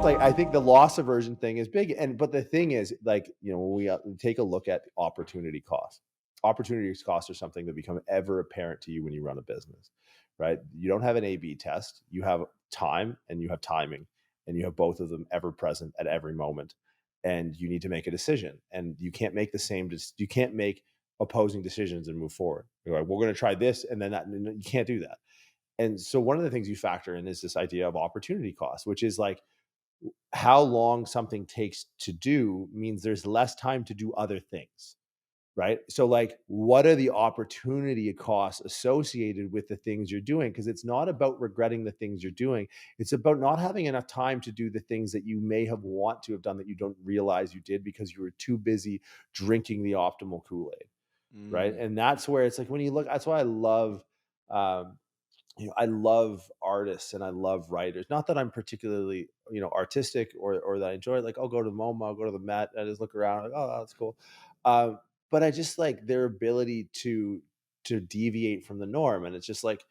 like, I think the loss aversion thing is big. But the thing is, like, when we take a look at opportunity costs are something that become ever apparent to you when you run a business, right? You don't have an A/B test. You have time and you have timing, and you have both of them ever present at every moment. And you need to make a decision, and you can't make you can't make opposing decisions and move forward. You're like, we're going to try this, and then that. You can't do that. And so one of the things you factor in is this idea of opportunity cost, which is like, how long something takes to do means there's less time to do other things, right? So like, what are the opportunity costs associated with the things you're doing? Because it's not about regretting the things you're doing. It's about not having enough time to do the things that you may have want to have done that you don't realize you did because you were too busy drinking the optimal Kool-Aid, right? Mm. And that's where it's like, when you look, that's why I love, I love artists and I love writers. Not that I'm particularly, artistic, or that I enjoy it. Like, I'll go to the MoMA, I'll go to the Met, I just look around, like, oh, that's cool. But I just like their ability to deviate from the norm. And it's just like,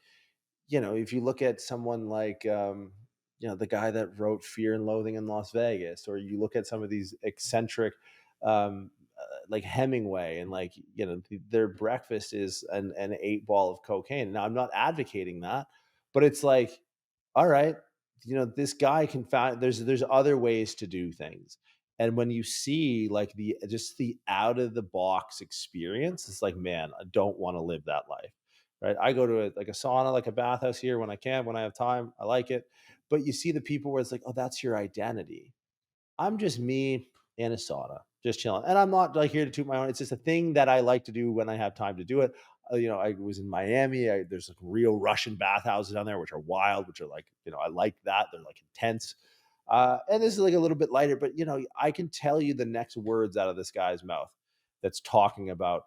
if you look at someone like, the guy that wrote Fear and Loathing in Las Vegas, or you look at some of these eccentric, like Hemingway, and like, their breakfast is an 8 ball of cocaine. Now, I'm not advocating that, but it's like, all right, this guy can find, there's other ways to do things. And when you see like the out of the box experience, it's like, man, I don't want to live that life. Right. I go to like a sauna, like a bathhouse here when I can, when I have time. I like it. But you see the people where it's like, oh, that's your identity. I'm just me in a sauna, just chilling. And I'm not like here to toot my own. It's just a thing that I like to do when I have time to do it. I was in Miami. There's like real Russian bathhouses down there, which are wild, which are like, I like that. They're like intense. And this is like a little bit lighter, but I can tell you the next words out of this guy's mouth that's talking about,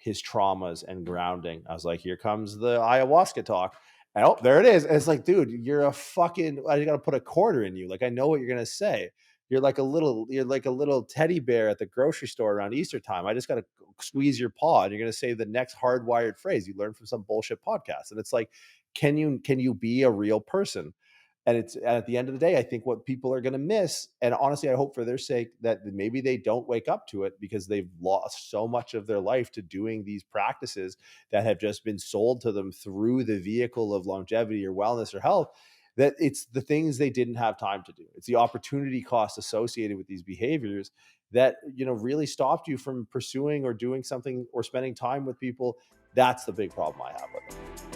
his traumas and grounding. I was like, here comes the ayahuasca talk. And, oh, there it is. And it's like, dude, you're a fucking, I got to put a quarter in you. Like, I know what you're going to say. You're like a little teddy bear at the grocery store around Easter time. I just got to squeeze your paw, and you're going to say the next hardwired phrase you learned from some bullshit podcast. And it's like, can you be a real person? And it's, at the end of the day, I think what people are going to miss, and honestly, I hope for their sake that maybe they don't wake up to it, because they've lost so much of their life to doing these practices that have just been sold to them through the vehicle of longevity or wellness or health, that it's the things they didn't have time to do. It's the opportunity cost associated with these behaviors that, really stopped you from pursuing or doing something or spending time with people. That's the big problem I have with it.